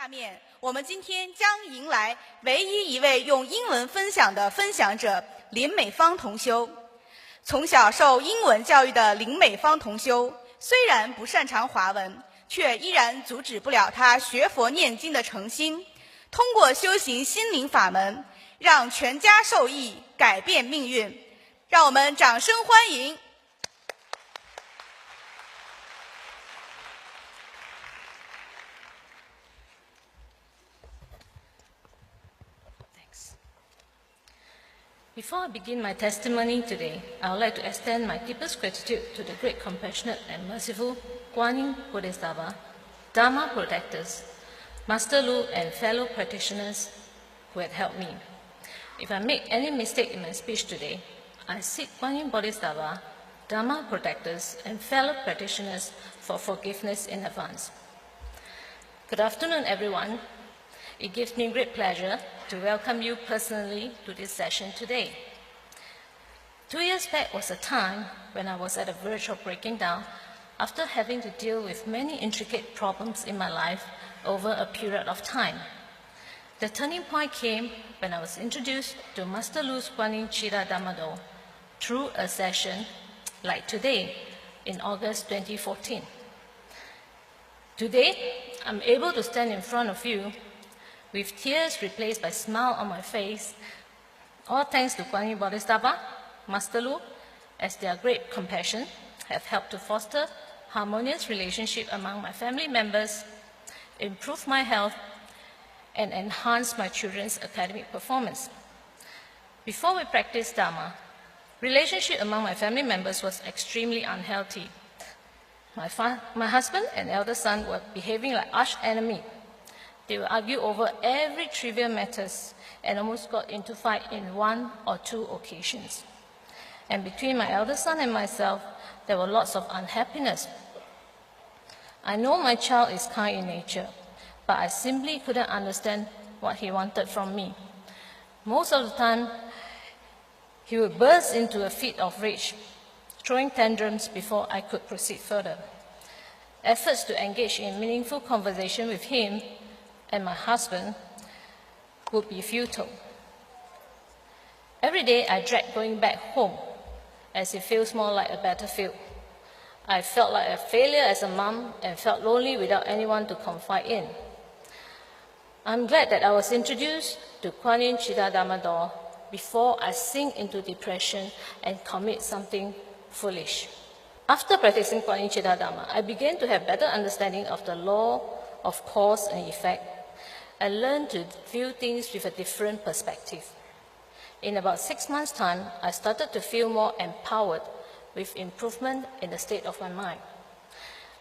下面，我们今天将迎来唯一一位用英文分享的分享者林美芳同修。从小受英文教育的林美芳同修，虽然不擅长华文，却依然阻止不了她学佛念经的诚心。通过修行心灵法门，让全家受益，改变命运。让我们掌声欢迎。Before I begin my testimony today, I would like to extend my deepest gratitude to the great, compassionate and merciful Kuan Yin Bodhisattva, Dharma protectors, Master Lu and fellow practitioners who had helped me. If I make any mistake in my speech today, I seek Kuan Yin Bodhisattva, Dharma protectors and fellow practitioners for forgiveness in advance. Good afternoon, everyone. It gives me great pleasure to welcome you personally to this session today. 2 years back was a time when I was at the verge of breaking down after having to deal with many intricate problems in my life over a period of time. The turning point came when I was introduced to Master Lu's Kuan Yin Chida Dhammadol through a session like today in August 2014. Today, I'm able to stand in front of you with tears replaced by a smile on my face, all thanks to Kuan Yin Bodhisattva, Master Lu, as their great compassion have helped to foster harmonious relationship among my family members, improve my health, and enhance my children's academic performance. Before we practiced Dharma, relationship among my family members was extremely unhealthy. My husband and elder son were behaving like arch enemy. They would argue over every trivial matters and almost got into fight in 1 or 2 occasions. And between my elder son and myself, there were lots of unhappiness. I know my child is kind in nature, but I simply couldn't understand what he wanted from me. Most of the time, he would burst into a fit of rage, throwing tantrums before I could proceed further. Efforts to engage in meaningful conversation with him and my husband would be futile. Every day I dread going back home as it feels more like a battlefield. I felt like a failure as a mom and felt lonely without anyone to confide in. I'm glad that I was introduced to Kuan Yin Chida Dhammadol before I sink into depression and commit something foolish. After practicing Kuan Yin Chida Dhamma, I began to have better understanding of the law of cause and effect. I learned to view things with a different perspective. In about 6 months' time, I started to feel more empowered with improvement in the state of my mind.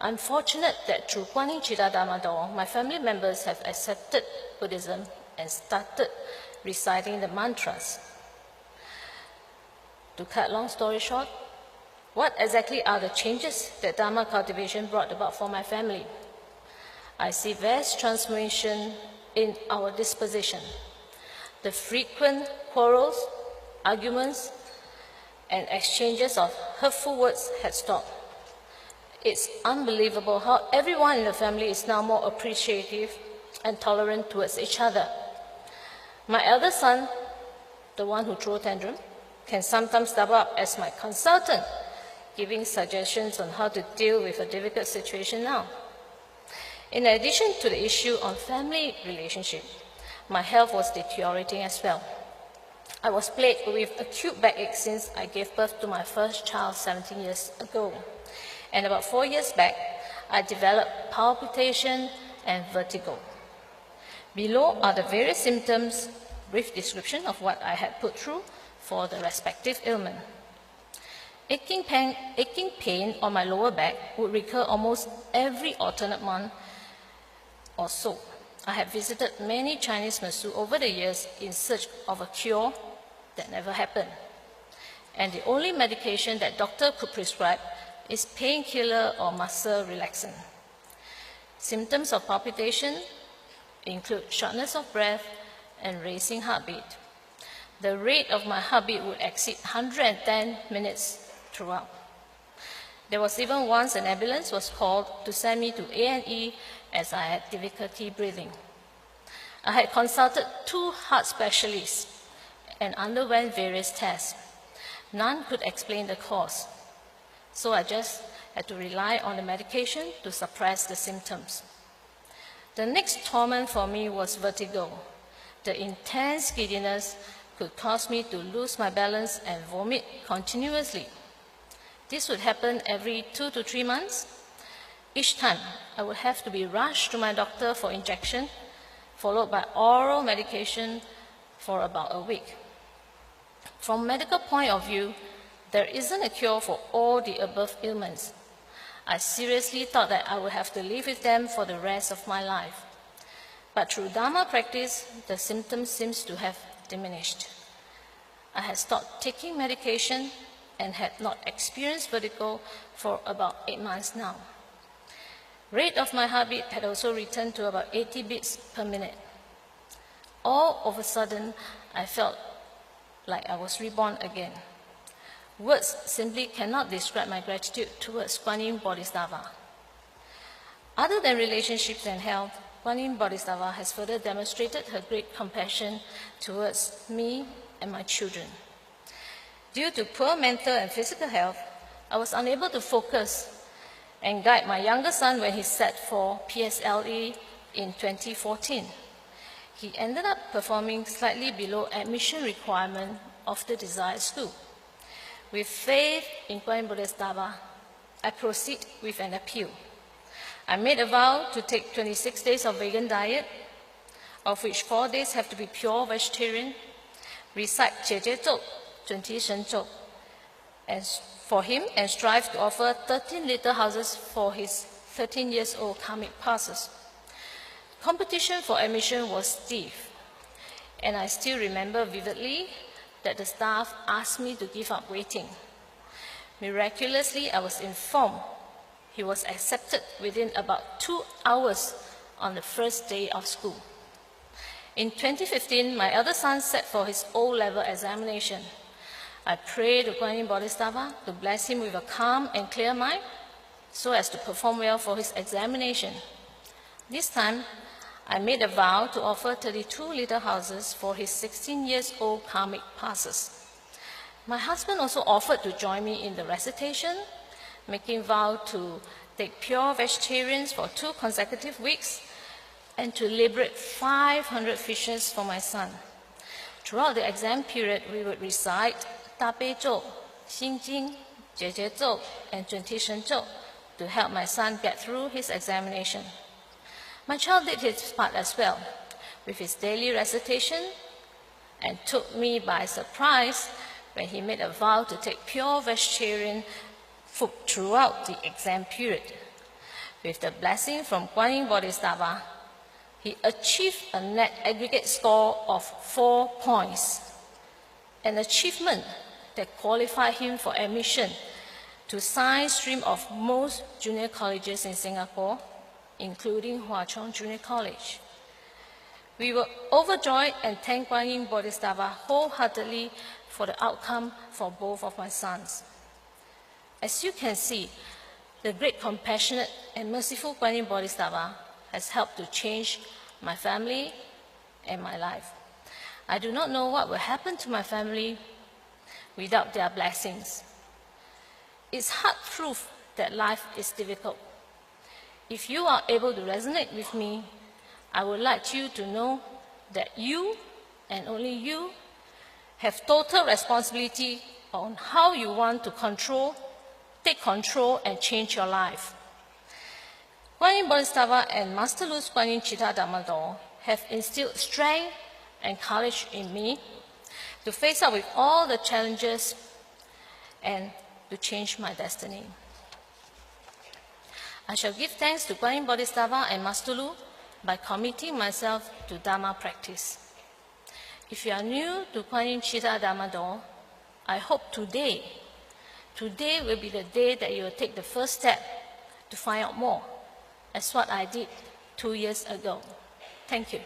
I'm fortunate that through Kuan Yin Chida Dhammadol, my family members have accepted Buddhism and started reciting the mantras. To cut long story short, what exactly are the changes that Dharma cultivation brought about for my family? I see vast transformation in our disposition. The frequent quarrels, arguments, and exchanges of hurtful words had stopped. It's unbelievable how everyone in the family is now more appreciative and tolerant towards each other. My elder son, the one who threw tantrum, can sometimes step up as my consultant, giving suggestions on how to deal with a difficult situation now. In addition to the issue on family relationship, my health was deteriorating as well. I was plagued with acute backache since I gave birth to my first child 17 years ago. And about 4 years back, I developed palpitation and vertigo. Below are the various symptoms, brief description of what I had put through for the respective ailment. Aching pain on my lower back would recur almost every alternate month or so. I have visited many Chinese masseuse over the years in search of a cure that never happened. And the only medication that doctor could prescribe is painkiller or muscle relaxant. Symptoms of palpitation include shortness of breath and racing heartbeat. The rate of my heartbeat would exceed 110 minutes throughout. There was even once an ambulance was called to send me to A&E as I had difficulty breathing. I had consulted 2 heart specialists and underwent various tests. None could explain the cause, so I just had to rely on the medication to suppress the symptoms. The next torment for me was vertigo. The intense giddiness could cause me to lose my balance and vomit continuously. This would happen every 2 to 3 months. Each time, I would have to be rushed to my doctor for injection, followed by oral medication for about a week. From a medical point of view, there isn't a cure for all the above ailments. I seriously thought that I would have to live with them for the rest of my life. But through Dharma practice, the symptoms seem to have diminished. I had stopped taking medication and had not experienced vertigo for about 8 months now. Rate of my heartbeat had also returned to about 80 beats per minute. All of a sudden, I felt like I was reborn again. Words simply cannot describe my gratitude towards Kuan Yin Bodhisattva. Other than relationships and health, Kuan Yin Bodhisattva has further demonstrated her great compassion towards me and my children. Due to poor mental and physical health, I was unable to focus and guide my younger son when he sat for PSLE in 2014. He ended up performing slightly below admission requirement of the desired school. With faith in Kuan Yin Bodhisattva, I proceed with an appeal. I made a vow to take 26 days of vegan diet, of which 4 days have to be pure vegetarian, recite Jie Zhou, 20 Shen Zhou, for him, and strive to offer 13 little houses for his 13-year-old karmic passes. Competition for admission was stiff, and I still remember vividly that the staff asked me to give up waiting. Miraculously, I was informed he was accepted within about 2 hours on the first day of school. In 2015, my elder son sat for his O-level examination. I prayed to Kuan Yin Bodhisattva to bless him with a calm and clear mind so as to perform well for his examination. This time, I made a vow to offer 32 little houses for his 16-year-old karmic passes. My husband also offered to join me in the recitation, making vow to take pure vegetarians for 2 consecutive weeks and to liberate 500 fishes for my son. Throughout the exam period, we would recite Da Bei Zhou, Xin Jing, Jie Jie Zhou, and 20 Shen Zhou to help my son get through his examination. My child did his part as well, with his daily recitation, and took me by surprise when he made a vow to take pure vegetarian food throughout the exam period. With the blessing from Kuan Yin Bodhisattva, he achieved a net aggregate score of 4 points, an achievement that qualified him for admission to science stream of most junior colleges in Singapore, including Hwa Chong Junior College. We were overjoyed and thanked Kuan Yin Bodhisattva wholeheartedly for the outcome for both of my sons. As you can see, the great compassionate and merciful Kuan Yin Bodhisattva has helped to change my family and my life. I do not know what will happen to my family without their blessings. It's hard proof that life is difficult. If you are able to resonate with me, I would like you to know that you, and only you, have total responsibility on how you want to take control and change your life. Kuan Yin Bodhisattva and Master Lu's Kuan Yin Chitta Dhamma Door have instilled strength and courage in me to face up with all the challenges and to change my destiny. I shall give thanks to Kuan Yin Bodhisattva and Master Lu by committing myself to Dharma practice. If you are new to Kuan Yin Chitta Dhamma Door, I hope today will be the day that you will take the first step to find out more, as what I did 2 years ago. Thank you.